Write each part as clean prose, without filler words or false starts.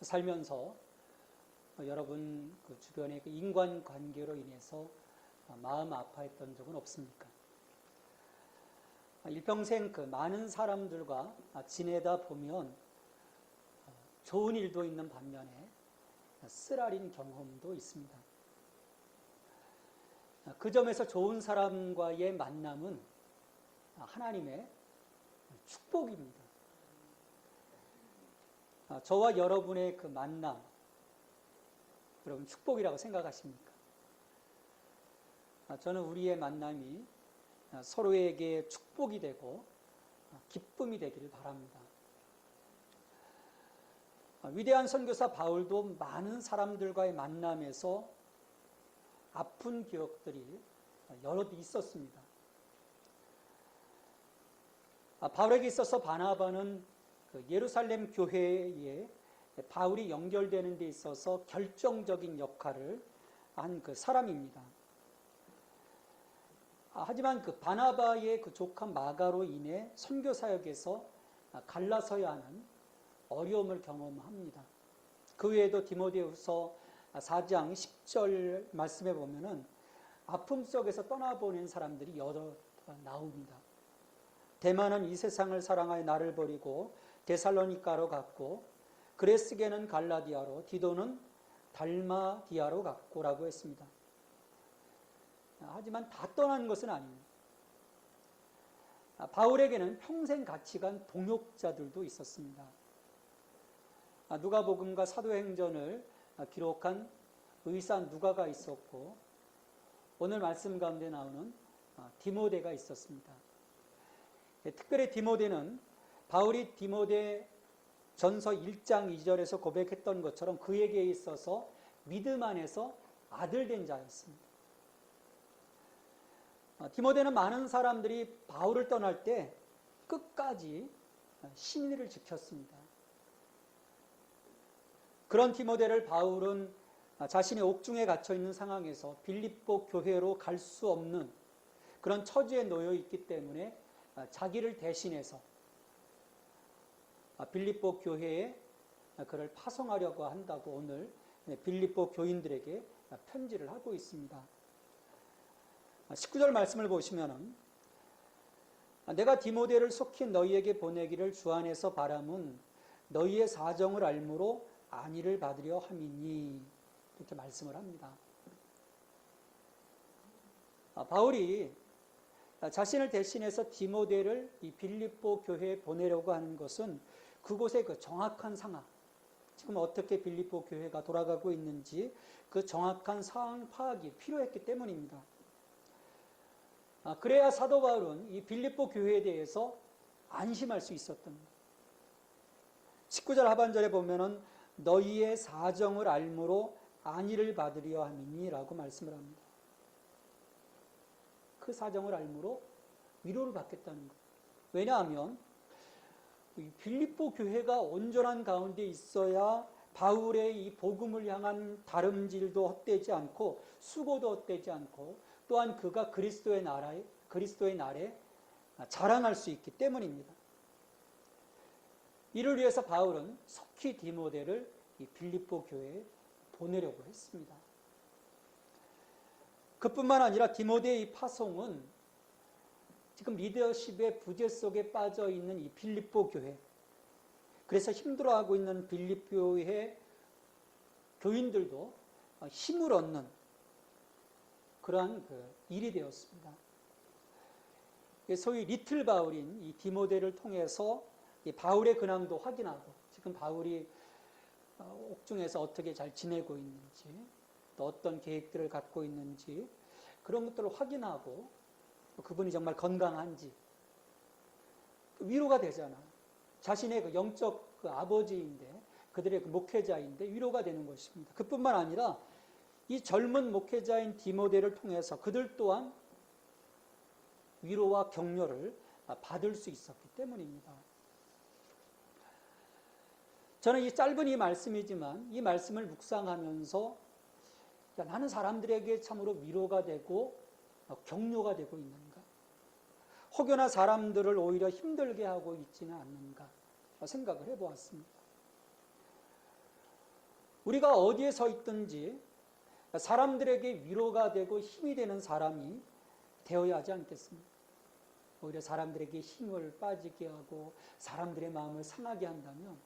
살면서 여러분 그 주변의 그 인간관계로 인해서 마음 아파했던 적은 없습니까? 일평생 그 많은 사람들과 지내다 보면 좋은 일도 있는 반면에 쓰라린 경험도 있습니다. 그 점에서 좋은 사람과의 만남은 하나님의 축복입니다. 저와 여러분의 그 만남, 여러분 축복이라고 생각하십니까? 저는 우리의 만남이 서로에게 축복이 되고 기쁨이 되기를 바랍니다. 위대한 선교사 바울도 많은 사람들과의 만남에서 아픈 기억들이 여럿 있었습니다. 바울에게 있어서 바나바는 그 예루살렘 교회에 바울이 연결되는 데 있어서 결정적인 역할을 한 그 사람입니다. 하지만 그 바나바의 그 조카 마가로 인해 선교 사역에서 갈라서야 하는 어려움을 경험합니다. 그 외에도 디모데후서 4장 10절 말씀에 보면은 아픔 속에서 떠나보낸 사람들이 여러 나옵니다. 데마는 이 세상을 사랑하여 나를 버리고 데살로니가로 갔고, 그레스게는 갈라디아로, 디도는 달마디아로 갔고라고 했습니다. 하지만 다 떠난 것은 아닙니다. 바울에게는 평생 같이 간 동역자들도 있었습니다. 누가복음과 사도행전을 기록한 의사 누가가 있었고, 오늘 말씀 가운데 나오는 디모데가 있었습니다. 특별히 디모데는 바울이 디모데 전서 1장 2절에서 고백했던 것처럼 그에게 있어서 믿음 안에서 아들된 자였습니다. 디모데는 많은 사람들이 바울을 떠날 때 끝까지 신의를 지켰습니다. 그런 디모데를 바울은 자신이 옥중에 갇혀 있는 상황에서 빌립보 교회로 갈 수 없는 그런 처지에 놓여 있기 때문에 자기를 대신해서 빌립보 교회에 그를 파송하려고 한다고 오늘 빌립보 교인들에게 편지를 하고 있습니다. 19절 말씀을 보시면은 내가 디모데를 속히 너희에게 보내기를 주 안에서 바람은 너희의 사정을 알므로 안위를 받으려 함이니, 이렇게 말씀을 합니다. 바울이 자신을 대신해서 디모데를 이 빌립보 교회에 보내려고 하는 것은 그곳의 그 정확한 상황, 지금 어떻게 빌립보 교회가 돌아가고 있는지 그 정확한 상황 파악이 필요했기 때문입니다. 그래야 사도 바울은 이 빌립보 교회에 대해서 안심할 수 있었던 겁니다. 19절 하반절에 보면은 너희의 사정을 알므로 안위를 받으려 함이니라고 말씀을 합니다. 그 사정을 알므로 위로를 받겠다는 것. 왜냐하면 빌립보 교회가 온전한 가운데 있어야 바울의 이 복음을 향한 다름질도 헛되지 않고 수고도 헛되지 않고 또한 그가 그리스도의 날에 자랑할 수 있기 때문입니다. 이를 위해서 바울은 속히 디모데를 이 빌립보 교회에 보내려고 했습니다. 그뿐만 아니라 디모데의 이 파송은 지금 리더십의 부재 속에 빠져 있는 이 빌립보 교회, 그래서 힘들어하고 있는 빌립보 교회 교인들도 힘을 얻는 그러한 그 일이 되었습니다. 소위 리틀 바울인 이 디모데를 통해서 이 바울의 근황도 확인하고, 지금 바울이 옥중에서 어떻게 잘 지내고 있는지, 또 어떤 계획들을 갖고 있는지 그런 것들을 확인하고, 그분이 정말 건강한지 위로가 되잖아. 자신의 그 영적 그 아버지인데, 그들의 그 목회자인데 위로가 되는 것입니다. 그뿐만 아니라 이 젊은 목회자인 디모데를 통해서 그들 또한 위로와 격려를 받을 수 있었기 때문입니다. 저는 이 짧은 이 말씀이지만 이 말씀을 묵상하면서 나는 사람들에게 참으로 위로가 되고 격려가 되고 있는가? 혹여나 사람들을 오히려 힘들게 하고 있지는 않는가 생각을 해보았습니다. 우리가 어디에 서 있든지 사람들에게 위로가 되고 힘이 되는 사람이 되어야 하지 않겠습니까? 오히려 사람들에게 힘을 빠지게 하고 사람들의 마음을 상하게 한다면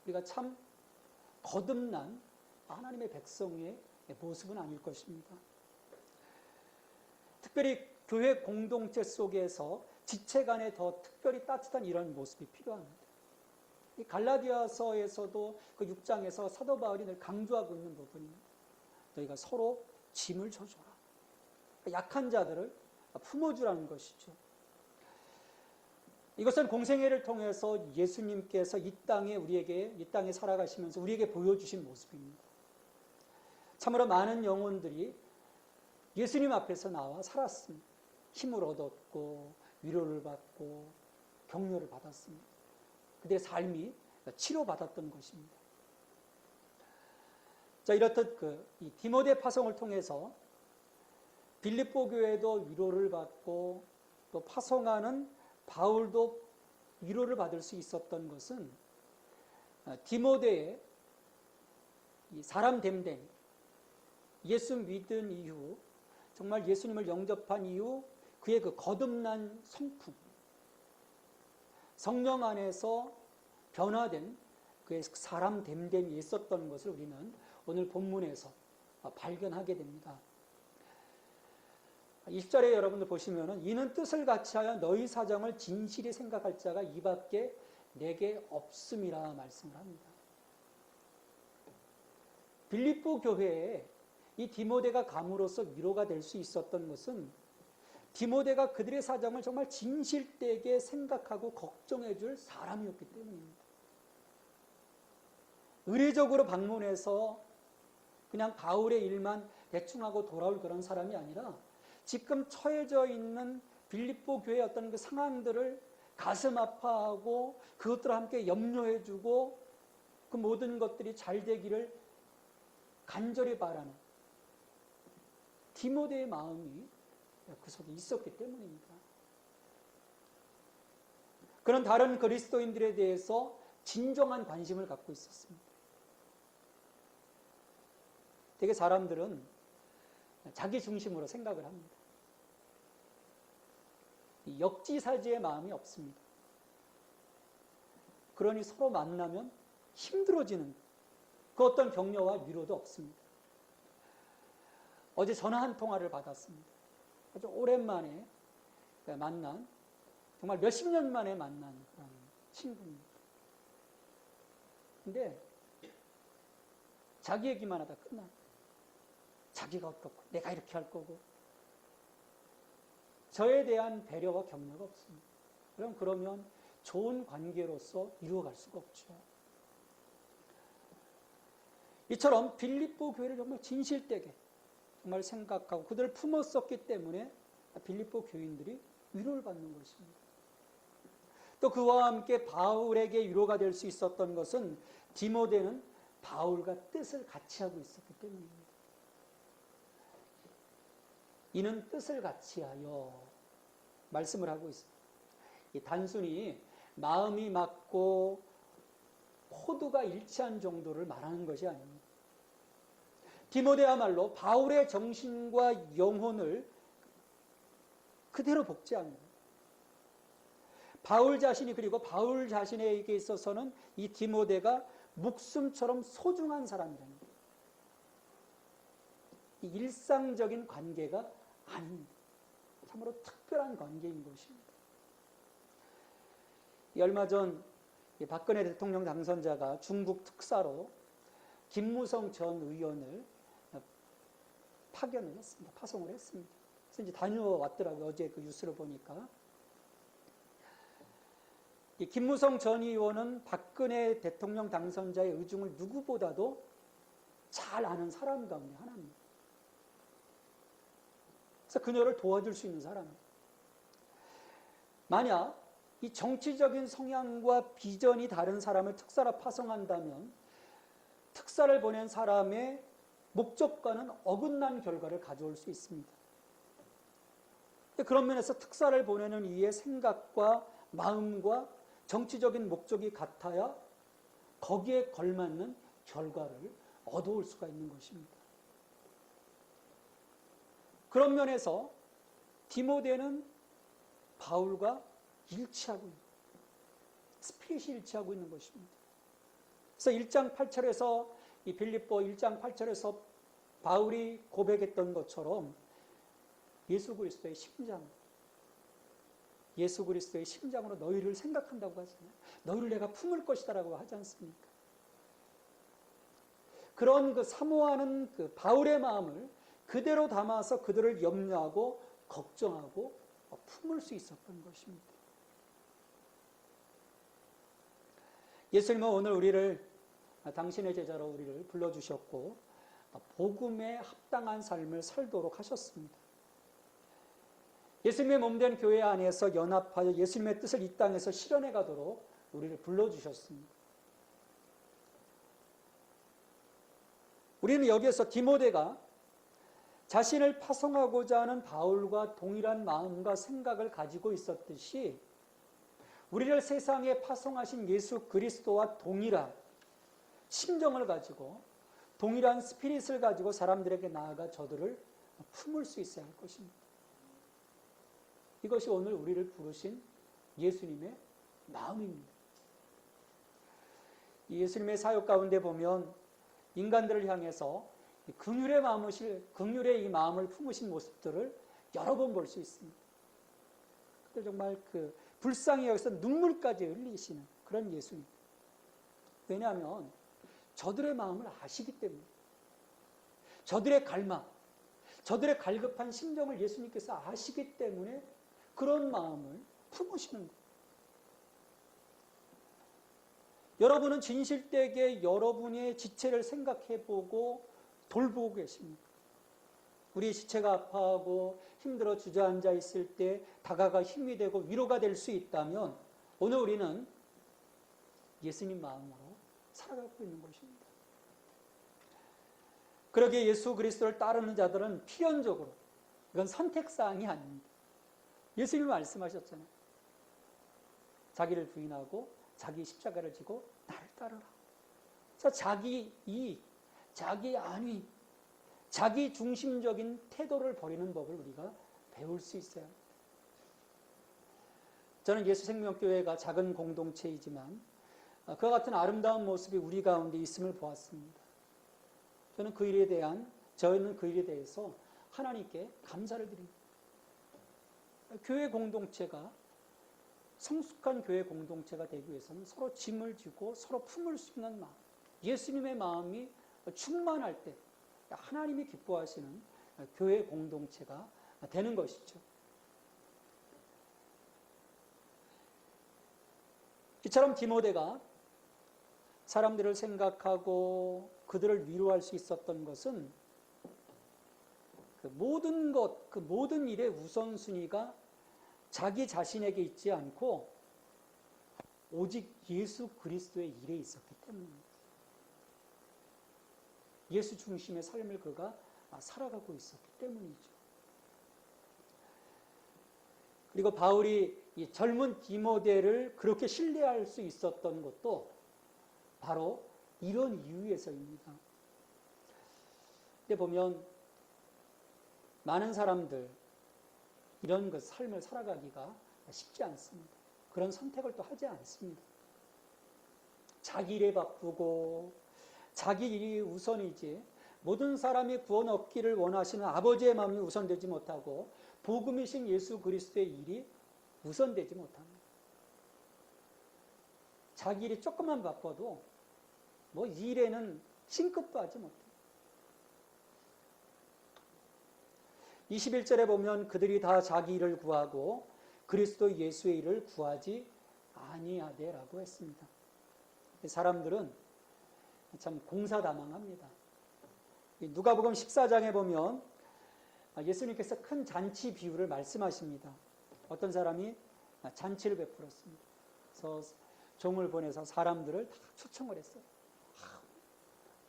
우리가 참 거듭난 하나님의 백성의 모습은 아닐 것입니다. 특별히 교회 공동체 속에서 지체 간에 더 특별히 따뜻한 이런 모습이 필요합니다. 이 갈라디아서에서도 그 6장에서 사도 바울이 늘 강조하고 있는 부분입니다. 너희가 서로 짐을 져줘라. 약한 자들을 품어주라는 것이죠. 이것은 공생애를 통해서 예수님께서 이 땅에 살아가시면서 우리에게 보여주신 모습입니다. 참으로 많은 영혼들이 예수님 앞에서 나와 살았습니다. 힘을 얻었고 위로를 받고 격려를 받았습니다. 그들의 삶이 치료받았던 것입니다. 자, 이렇듯 이 디모데 파송을 통해서 빌립보 교회도 위로를 받고 또 파송하는 바울도 위로를 받을 수 있었던 것은 디모데의 이 사람 됨됨, 예수 믿은 이후, 정말 예수님을 영접한 이후 그의 그 거듭난 성품, 성령 안에서 변화된 그의 사람 됨됨이 있었던 것을 우리는 오늘 본문에서 발견하게 됩니다. 20절에 여러분들 보시면은 이는 뜻을 같이하여 너희 사정을 진실히 생각할 자가 이밖에 내게 없음이라 말씀을 합니다. 빌립보 교회에 이 디모데가 감으로써 위로가 될 수 있었던 것은 디모데가 그들의 사정을 정말 진실되게 생각하고 걱정해 줄 사람이었기 때문입니다. 의례적으로 방문해서 그냥 바울의 일만 대충 하고 돌아올 그런 사람이 아니라 지금 처해져 있는 빌립보 교회의 어떤 그 상황들을 가슴 아파하고 그것들과 함께 염려해주고 그 모든 것들이 잘 되기를 간절히 바라는 디모데의 마음이 그 속에 있었기 때문입니다. 그런 다른 그리스도인들에 대해서 진정한 관심을 갖고 있었습니다. 되게 사람들은 자기 중심으로 생각을 합니다. 역지사지의 마음이 없습니다. 그러니 서로 만나면 힘들어지는 그 어떤 격려와 위로도 없습니다. 어제 전화 한 통화를 받았습니다. 아주 오랜만에 만난, 정말 몇십 년 만에 만난 그런 친구입니다. 근데 자기 얘기만 하다 끝나. 자기가 어떻고 내가 이렇게 할 거고 저에 대한 배려와 격려가 없습니다. 그러면 좋은 관계로서 이루어갈 수가 없죠. 이처럼 빌립보 교회를 정말 진실되게 정말 생각하고 그들을 품었었기 때문에 빌립보 교인들이 위로를 받는 것입니다. 또 그와 함께 바울에게 위로가 될 수 있었던 것은 디모데는 바울과 뜻을 같이 하고 있었기 때문입니다. 이는 뜻을 같이하여 말씀을 하고 있습니다. 단순히 마음이 맞고 코드가 일치한 정도를 말하는 것이 아닙니다. 디모데야말로 바울의 정신과 영혼을 그대로 복제합니다. 바울 자신이 그리고 바울 자신에게 있어서는 이 디모데가 목숨처럼 소중한 사람이랍니다. 이 일상적인 관계가 아닙니다. 참으로 특별한 관계인 것입니다. 얼마 전 박근혜 대통령 당선자가 중국 특사로 김무성 전 의원을 파견을 했습니다. 파송을 했습니다. 그래서 이제 다녀왔더라고요. 어제 그 뉴스를 보니까. 이 김무성 전 의원은 박근혜 대통령 당선자의 의중을 누구보다도 잘 아는 사람 가운데 하나입니다. 그래서 그녀를 도와줄 수 있는 사람입니다. 만약 이 정치적인 성향과 비전이 다른 사람을 특사로 파송한다면 특사를 보낸 사람의 목적과는 어긋난 결과를 가져올 수 있습니다. 그런 면에서 특사를 보내는 이의 생각과 마음과 정치적인 목적이 같아야 거기에 걸맞는 결과를 얻어올 수가 있는 것입니다. 그런 면에서 디모데는 바울과 일치하고 있는, 스피릿이 일치하고 있는 것입니다. 그래서 1장 8절에서 이 빌립보 1장 8절에서 바울이 고백했던 것처럼 예수 그리스도의 심장, 예수 그리스도의 심장으로 너희를 생각한다고 하잖아요. 너희를 내가 품을 것이다라고 하지 않습니까? 그런 그 사모하는 그 바울의 마음을 그대로 담아서 그들을 염려하고 걱정하고 품을 수 있었던 것입니다. 예수님은 오늘 우리를 당신의 제자로 우리를 불러주셨고 복음에 합당한 삶을 살도록 하셨습니다. 예수님의 몸된 교회 안에서 연합하여 예수님의 뜻을 이 땅에서 실현해 가도록 우리를 불러주셨습니다. 우리는 여기에서 디모데가 자신을 파송하고자 하는 바울과 동일한 마음과 생각을 가지고 있었듯이 우리를 세상에 파송하신 예수 그리스도와 동일한 심정을 가지고 동일한 스피릿을 가지고 사람들에게 나아가 저들을 품을 수 있어야 할 것입니다. 이것이 오늘 우리를 부르신 예수님의 마음입니다. 예수님의 사역 가운데 보면 인간들을 향해서 긍휼의 이 마음을 품으신 모습들을 여러 번 볼 수 있습니다. 그때 정말 그 불쌍히 여기서 눈물까지 흘리시는 그런 예수님. 왜냐하면 저들의 마음을 아시기 때문에, 저들의 갈망, 저들의 갈급한 심정을 예수님께서 아시기 때문에 그런 마음을 품으시는 거예요. 여러분은 진실되게 여러분의 지체를 생각해보고 돌보고 계십니까? 우리 지체가 아파하고 힘들어 주저앉아 있을 때 다가가 힘이 되고 위로가 될 수 있다면 오늘 우리는 예수님 마음으로 살아가고 있는 것입니다. 그러기에 예수 그리스도를 따르는 자들은 필연적으로, 이건 선택사항이 아닙니다. 예수님이 말씀하셨잖아요. 자기를 부인하고 자기 십자가를 지고 나를 따르라. 그래서 자기 이익, 자기 안위, 자기 중심적인 태도를 버리는 법을 우리가 배울 수 있어야 합니다. 저는 예수생명교회가 작은 공동체이지만 그와 같은 아름다운 모습이 우리 가운데 있음을 보았습니다. 저는 그 일에 대해서 하나님께 감사를 드립니다. 교회 공동체가 성숙한 교회 공동체가 되기 위해서는 서로 짐을 지고 서로 품을 수 있는 마음, 예수님의 마음이 충만할 때 하나님이 기뻐하시는 교회 공동체가 되는 것이죠. 이처럼 디모데가 사람들을 생각하고 그들을 위로할 수 있었던 것은 그 모든 일의 우선순위가 자기 자신에게 있지 않고 오직 예수 그리스도의 일에 있었기 때문입니다. 예수 중심의 삶을 그가 살아가고 있었기 때문이죠. 그리고 바울이 이 젊은 디모데를 그렇게 신뢰할 수 있었던 것도 바로 이런 이유에서입니다. 근데 보면 많은 사람들 이런 그 삶을 살아가기가 쉽지 않습니다. 그런 선택을 또 하지 않습니다. 자기 일에 바쁘고 자기 일이 우선이지 모든 사람이 구원 얻기를 원하시는 아버지의 마음이 우선되지 못하고 복음이신 예수 그리스도의 일이 우선되지 못합니다. 자기 일이 조금만 바빠도 뭐 일에는 싱급도 하지 못해요. 21절에 보면 그들이 다 자기 일을 구하고 그리스도 예수의 일을 구하지 아니하되라고 했습니다. 사람들은 참 공사다망합니다. 누가복음 14장에 보면 예수님께서 큰 잔치 비유를 말씀하십니다. 어떤 사람이 잔치를 베풀었습니다. 그래서 종을 보내서 사람들을 다 초청을 했어요.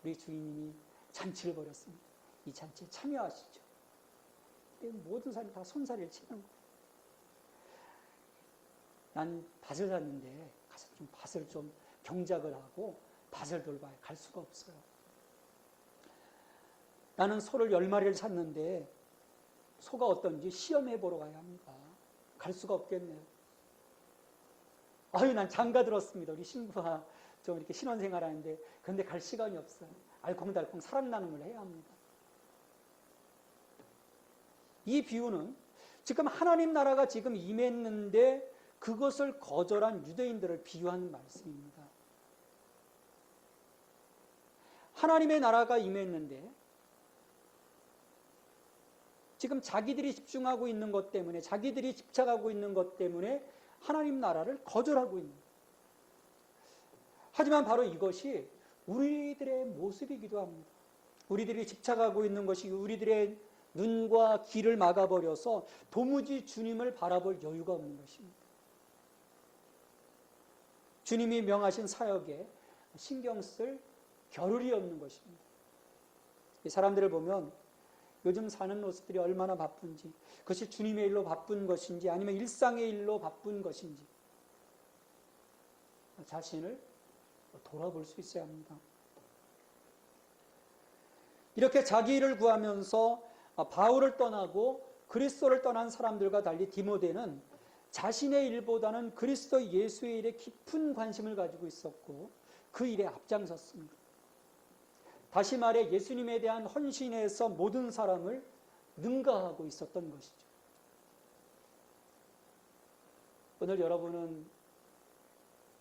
우리 주인님이 잔치를 벌였습니다. 이 잔치에 참여하시죠. 모든 사람이 다 손사래를 치는 거예요. 난 밭을 샀는데 가서 좀 밭을 좀 경작을 하고 밭을 돌봐야 갈 수가 없어요. 나는 소를 10마리를 샀는데 소가 어떤지 시험해 보러 가야 합니다. 갈 수가 없겠네요. 아유, 난 장가 들었습니다. 우리 신부가 좀 이렇게 신혼생활 하는데, 그런데 갈 시간이 없어요. 알콩달콩 사랑나는 걸 해야 합니다. 이 비유는 지금 하나님 나라가 지금 임했는데 그것을 거절한 유대인들을 비유하는 말씀입니다. 하나님의 나라가 임했는데 지금 자기들이 집중하고 있는 것 때문에, 자기들이 집착하고 있는 것 때문에 하나님 나라를 거절하고 있는 거예요. 하지만 바로 이것이 우리들의 모습이기도 합니다. 우리들이 집착하고 있는 것이 우리들의 눈과 귀를 막아버려서 도무지 주님을 바라볼 여유가 없는 것입니다. 주님이 명하신 사역에 신경 쓸 겨를이 없는 것입니다. 이 사람들을 보면 요즘 사는 모습들이 얼마나 바쁜지, 그것이 주님의 일로 바쁜 것인지 아니면 일상의 일로 바쁜 것인지 자신을 돌아볼 수 있어야 합니다. 이렇게 자기 일을 구하면서 바울을 떠나고 그리스도를 떠난 사람들과 달리 디모데는 자신의 일보다는 그리스도 예수의 일에 깊은 관심을 가지고 있었고 그 일에 앞장섰습니다. 다시 말해 예수님에 대한 헌신에서 모든 사람을 능가하고 있었던 것이죠. 오늘 여러분은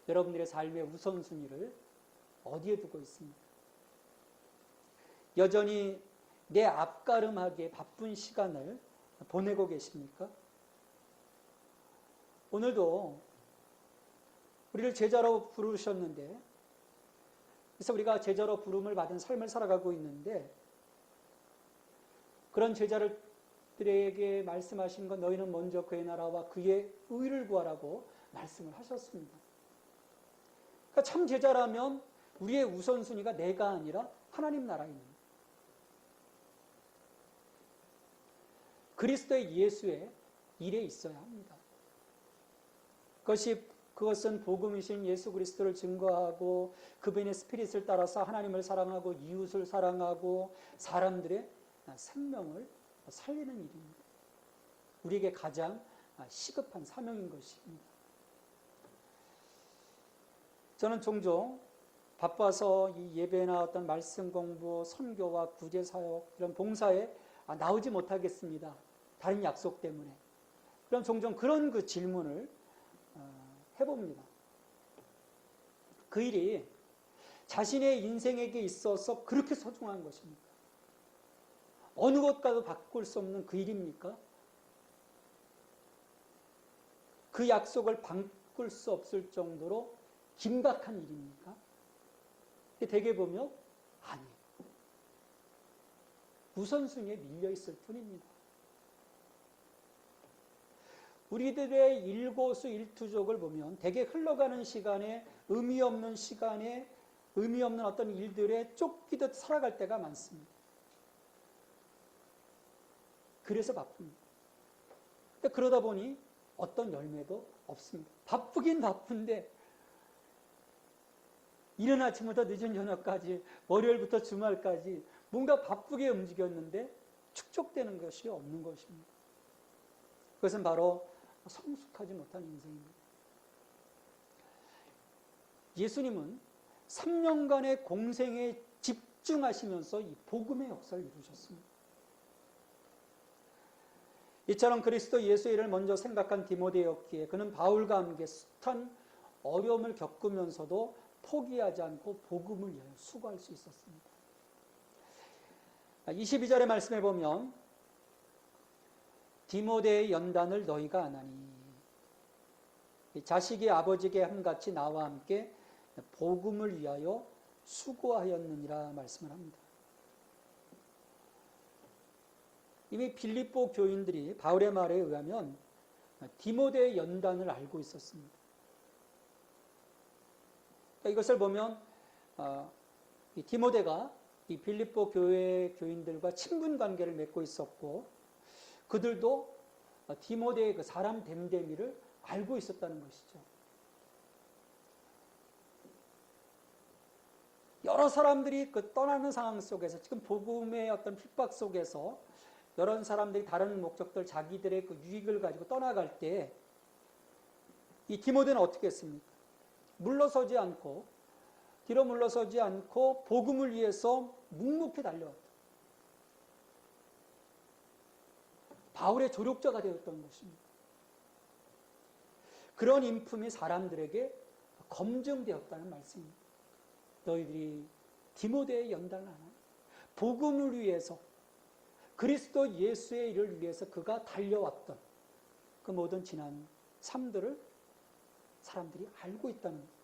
여러분들의 삶의 우선순위를 어디에 두고 있습니까? 여전히 내 앞가름하기에 바쁜 시간을 보내고 계십니까? 오늘도 우리를 제자로 부르셨는데, 그래서 우리가 제자로 부름을 받은 삶을 살아가고 있는데, 그런 제자들에게 말씀하신 건 너희는 먼저 그의 나라와 그의 의를 구하라고 말씀을 하셨습니다. 그러니까 참 제자라면 우리의 우선순위가 내가 아니라 하나님 나라에 있는 거예요. 그리스도의 예수의 일에 있어야 합니다. 그것은 복음이신 예수 그리스도를 증거하고 그분의 스피릿을 따라서 하나님을 사랑하고 이웃을 사랑하고 사람들의 생명을 살리는 일입니다. 우리에게 가장 시급한 사명인 것입니다. 저는 종종 바빠서 이 예배나 어떤 말씀 공부, 선교와 구제사역 이런 봉사에 나오지 못하겠습니다. 다른 약속 때문에. 그럼 종종 그런 그 질문을 해봅니다. 그 일이 자신의 인생에게 있어서 그렇게 소중한 것입니까? 어느 것과도 바꿀 수 없는 그 일입니까? 그 약속을 바꿀 수 없을 정도로 긴박한 일입니까? 대개 보면 아니에요. 우선순위에 밀려 있을 뿐입니다. 우리들의 일고수 일투족을 보면 대개 흘러가는 시간에 의미 없는 시간에 의미 없는 어떤 일들에 쫓기듯 살아갈 때가 많습니다. 그래서 바쁩니다. 근데 그러다 보니 어떤 열매도 없습니다. 바쁘긴 바쁜데 이른 아침부터 늦은 저녁까지 월요일부터 주말까지 뭔가 바쁘게 움직였는데 축적되는 것이 없는 것입니다. 그것은 바로 성숙하지 못한 인생입니다. 예수님은 3년간의 공생에 집중하시면서 이 복음의 역사를 이루셨습니다. 이처럼 그리스도 예수의 일을 먼저 생각한 디모데였기에 그는 바울과 함께 숱한 어려움을 겪으면서도 포기하지 않고 복음을 위하여 수고할 수 있었습니다. 22절의 말씀에 보면 디모데의 연단을 너희가 아나니 자식이 아버지에게 함같이 나와 함께 복음을 위하여 수고하였느니라 말씀을 합니다. 이미 빌립보 교인들이 바울의 말에 의하면 디모데의 연단을 알고 있었습니다. 이것을 보면 이 디모데가 이 빌립보 교회 교인들과 친분 관계를 맺고 있었고 그들도 디모데의 그 사람 됨됨이를 알고 있었다는 것이죠. 여러 사람들이 그 떠나는 상황 속에서 지금 복음의 어떤 핍박 속에서 여러 사람들이 다른 목적들 자기들의 그 유익을 가지고 떠나갈 때 이 디모데는 어떻게 했습니까? 뒤로 물러서지 않고 복음을 위해서 묵묵히 달려왔다. 바울의 조력자가 되었던 것입니다. 그런 인품이 사람들에게 검증되었다는 말씀입니다. 너희들이 디모데에 연단하나 복음을 위해서 그리스도 예수의 일을 위해서 그가 달려왔던 그 모든 지난 삶들을 사람들이 알고 있다는 거예요.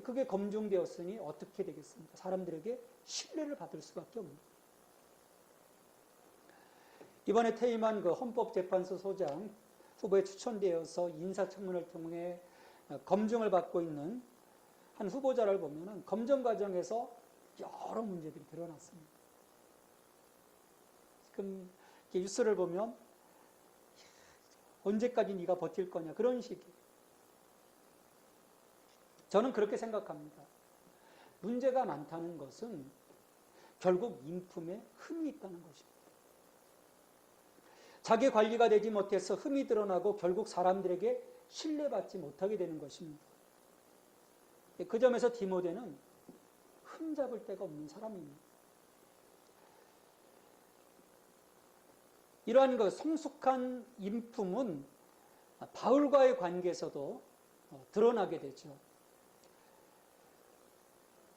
그게 검증되었으니 어떻게 되겠습니까? 사람들에게 신뢰를 받을 수밖에 없는 거예요. 이번에 퇴임한 그 헌법재판소 소장 후보에 추천되어서 인사청문회를 통해 검증을 받고 있는 한 후보자를 보면은 검증 과정에서 여러 문제들이 드러났습니다. 지금 뉴스를 보면 언제까지 네가 버틸 거냐 그런 식이에요. 저는 그렇게 생각합니다. 문제가 많다는 것은 결국 인품에 흠이 있다는 것입니다. 자기 관리가 되지 못해서 흠이 드러나고 결국 사람들에게 신뢰받지 못하게 되는 것입니다. 그 점에서 디모데는 흠잡을 데가 없는 사람입니다. 이러한 그 성숙한 인품은 바울과의 관계에서도 드러나게 되죠.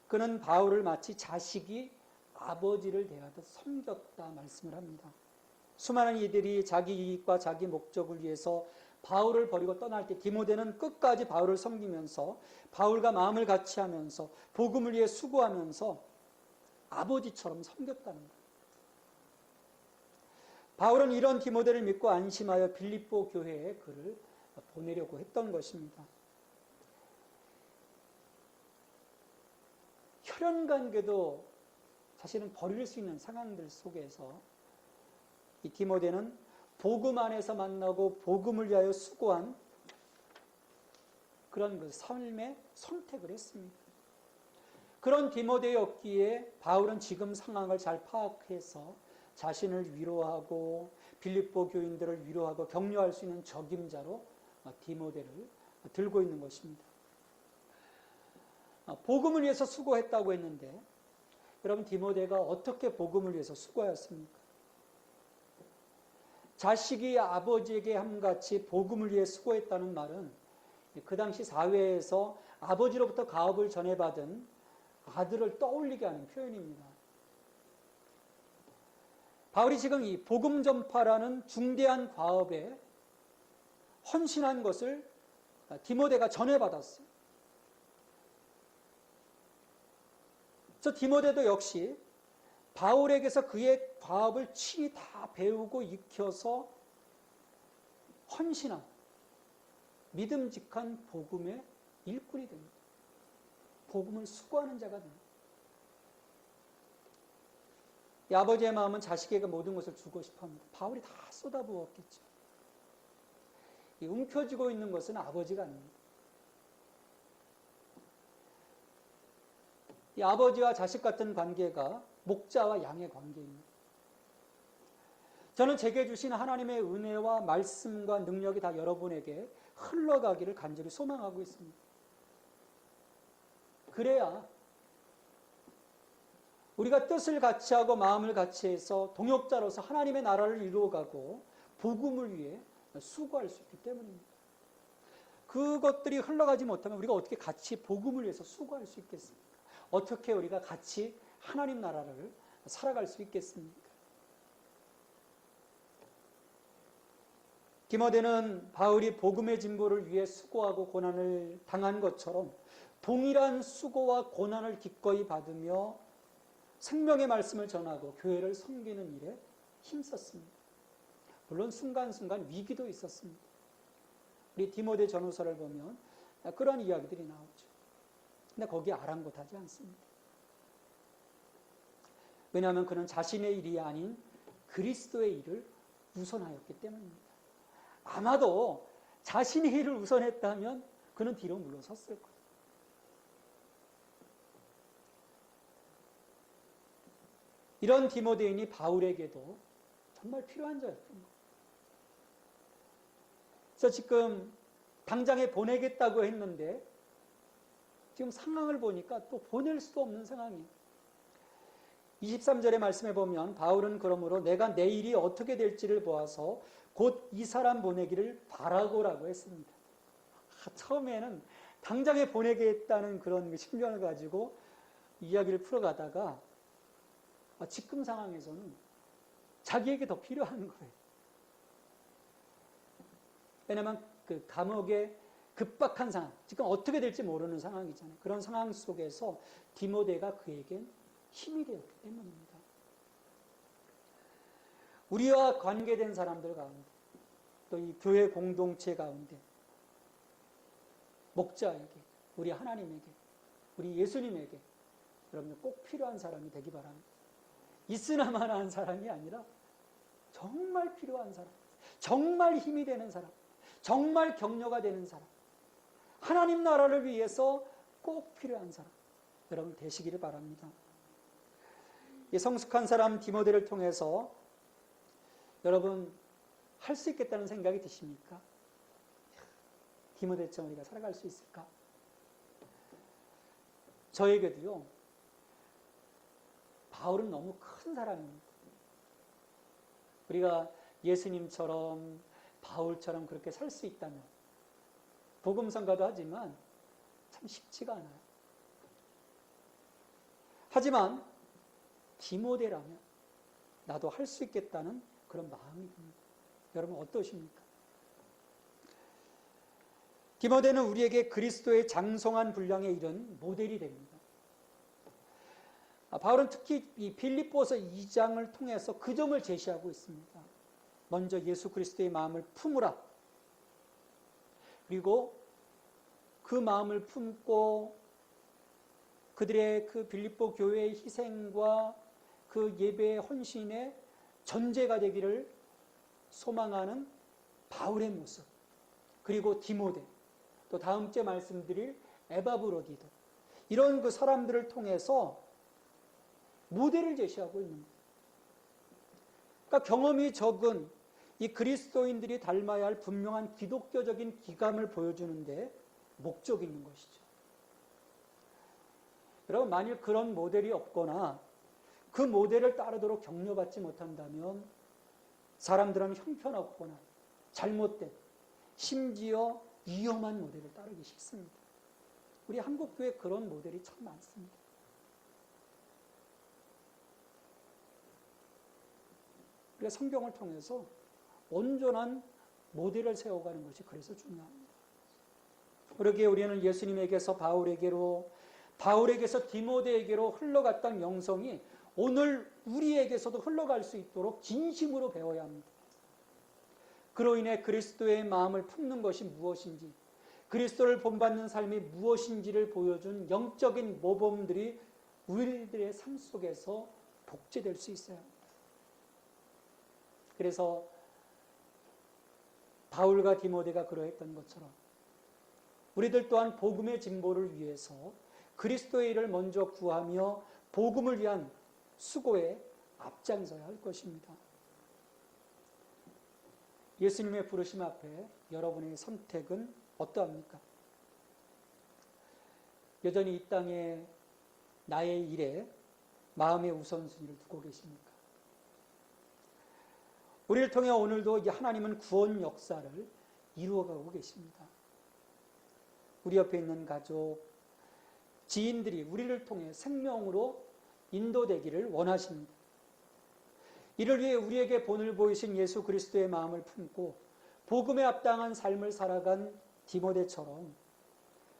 그는 바울을 마치 자식이 아버지를 대하듯 섬겼다 말씀을 합니다. 수많은 이들이 자기 이익과 자기 목적을 위해서 바울을 버리고 떠날 때 디모데는 끝까지 바울을 섬기면서 바울과 마음을 같이 하면서 복음을 위해 수고하면서 아버지처럼 섬겼다는 거예요. 바울은 이런 디모데를 믿고 안심하여 빌립보 교회에 그를 보내려고 했던 것입니다. 혈연관계도 사실은 버릴 수 있는 상황들 속에서 이 디모데는 복음 안에서 만나고 복음을 위하여 수고한 그런 그 삶의 선택을 했습니다. 그런 디모데였기에 바울은 지금 상황을 잘 파악해서 자신을 위로하고 빌립보 교인들을 위로하고 격려할 수 있는 적임자로 디모데를 들고 있는 것입니다. 복음을 위해서 수고했다고 했는데 여러분 디모데가 어떻게 복음을 위해서 수고하였습니까? 자식이 아버지에게 함같이 복음을 위해 수고했다는 말은 그 당시 사회에서 아버지로부터 가업을 전해받은 아들을 떠올리게 하는 표현입니다. 바울이 지금 이 복음 전파라는 중대한 과업에 헌신한 것을 디모데가 전해받았어요. 저 디모데도 역시 바울에게서 그의 과업을 친히 다 배우고 익혀서 헌신한 믿음직한 복음의 일꾼이 됩니다. 복음을 수고하는 자가 됩니다. 이 아버지의 마음은 자식에게 모든 것을 주고 싶어합니다. 바울이 다 쏟아부었겠죠. 이 움켜쥐고 있는 것은 아버지가 아닙니다. 이 아버지와 자식 같은 관계가 목자와 양의 관계입니다. 저는 제게 주신 하나님의 은혜와 말씀과 능력이 다 여러분에게 흘러가기를 간절히 소망하고 있습니다. 그래야 우리가 뜻을 같이 하고 마음을 같이 해서 동역자로서 하나님의 나라를 이루어가고 복음을 위해 수고할 수 있기 때문입니다. 그것들이 흘러가지 못하면 우리가 어떻게 같이 복음을 위해서 수고할 수 있겠습니까? 어떻게 우리가 같이 하나님 나라를 살아갈 수 있겠습니까? 디모데는 바울이 복음의 진보를 위해 수고하고 고난을 당한 것처럼 동일한 수고와 고난을 기꺼이 받으며 생명의 말씀을 전하고 교회를 섬기는 일에 힘썼습니다. 물론 순간순간 위기도 있었습니다. 우리 디모데 전후서를 보면 그런 이야기들이 나오죠. 근데 거기에 아랑곳하지 않습니다. 왜냐하면 그는 자신의 일이 아닌 그리스도의 일을 우선하였기 때문입니다. 아마도 자신의 일을 우선했다면 그는 뒤로 물러섰을 거예요. 이런 디모데인이 바울에게도 정말 필요한 자였던 거예요. 그래서 지금 당장에 보내겠다고 했는데 지금 상황을 보니까 또 보낼 수도 없는 상황이에요. 23절의 말씀에 보면 바울은 그러므로 내가 내일이 어떻게 될지를 보아서 곧 이 사람 보내기를 바라고라고 했습니다. 처음에는 당장에 보내겠다는 그런 심정을 가지고 이야기를 풀어가다가 지금 상황에서는 자기에게 더 필요한 거예요. 왜냐하면 그 감옥의 급박한 상황, 지금 어떻게 될지 모르는 상황이잖아요. 그런 상황 속에서 디모데가 그에겐 힘이 되었기 때문입니다. 우리와 관계된 사람들 가운데, 또 이 교회 공동체 가운데, 목자에게, 우리 하나님에게, 우리 예수님에게 여러분 꼭 필요한 사람이 되기 바랍니다. 있으나마나 한 사람이 아니라 정말 필요한 사람, 정말 힘이 되는 사람, 정말 격려가 되는 사람, 하나님 나라를 위해서 꼭 필요한 사람 여러분 되시기를 바랍니다. 이 성숙한 사람 디모데를 통해서 여러분 할 수 있겠다는 생각이 드십니까? 디모데처럼 우리가 살아갈 수 있을까? 저에게도요, 바울은 너무 큰 사람입니다. 우리가 예수님처럼 바울처럼 그렇게 살 수 있다면 복음성가도 하지만 참 쉽지가 않아요. 하지만 디모데라면 나도 할 수 있겠다는 그런 마음이 듭니다. 여러분 어떠십니까? 디모데는 우리에게 그리스도의 장성한 분량에 이른 모델이 됩니다. 바울은 특히 이 빌립보서 2장을 통해서 그 점을 제시하고 있습니다. 먼저 예수 그리스도의 마음을 품으라. 그리고 그 마음을 품고 그들의 그 빌립보 교회의 희생과 그 예배의 헌신의 전제가 되기를 소망하는 바울의 모습, 그리고 디모데, 또 다음 주에 말씀드릴 에바브로디도, 이런 그 사람들을 통해서 모델을 제시하고 있는 거예요. 그러니까 경험이 적은 이 그리스도인들이 닮아야 할 분명한 기독교적인 기감을 보여주는데 목적이 있는 것이죠. 여러분, 만일 그런 모델이 없거나 그 모델을 따르도록 격려받지 못한다면 사람들은 형편없거나 잘못된, 심지어 위험한 모델을 따르기 쉽습니다. 우리 한국교회 그런 모델이 참 많습니다. 우리가 성경을 통해서 온전한 모델을 세워가는 것이 그래서 중요합니다. 그러기에 우리는 예수님에게서 바울에게로, 바울에게서 디모데에게로 흘러갔던 영성이 오늘 우리에게서도 흘러갈 수 있도록 진심으로 배워야 합니다. 그로 인해 그리스도의 마음을 품는 것이 무엇인지, 그리스도를 본받는 삶이 무엇인지를 보여준 영적인 모범들이 우리들의 삶 속에서 복제될 수 있어야 합니다. 그래서 바울과 디모데가 그러했던 것처럼 우리들 또한 복음의 진보를 위해서 그리스도의 일을 먼저 구하며 복음을 위한 수고에 앞장서야 할 것입니다. 예수님의 부르심 앞에 여러분의 선택은 어떠합니까? 여전히 이 땅에 나의 일에 마음의 우선순위를 두고 계십니까? 우리를 통해 오늘도 하나님은 구원 역사를 이루어가고 계십니다. 우리 옆에 있는 가족, 지인들이 우리를 통해 생명으로 인도되기를 원하십니다. 이를 위해 우리에게 본을 보이신 예수 그리스도의 마음을 품고 복음에 합당한 삶을 살아간 디모데처럼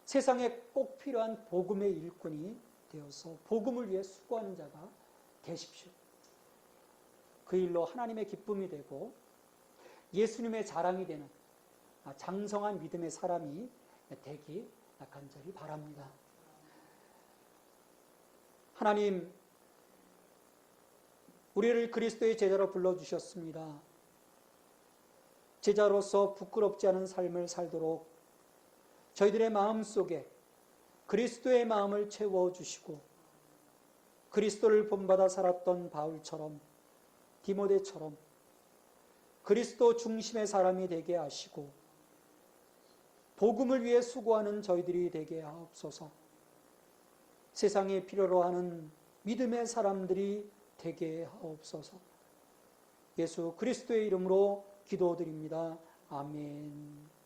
세상에 꼭 필요한 복음의 일꾼이 되어서 복음을 위해 수고하는 자가 되십시오. 그 일로 하나님의 기쁨이 되고 예수님의 자랑이 되는 장성한 믿음의 사람이 되기 간절히 바랍니다. 하나님, 우리를 그리스도의 제자로 불러주셨습니다. 제자로서 부끄럽지 않은 삶을 살도록 저희들의 마음 속에 그리스도의 마음을 채워주시고 그리스도를 본받아 살았던 바울처럼, 디모데처럼 그리스도 중심의 사람이 되게 하시고 복음을 위해 수고하는 저희들이 되게 하옵소서. 세상에 필요로 하는 믿음의 사람들이 되게 하옵소서. 예수 그리스도의 이름으로 기도드립니다. 아멘.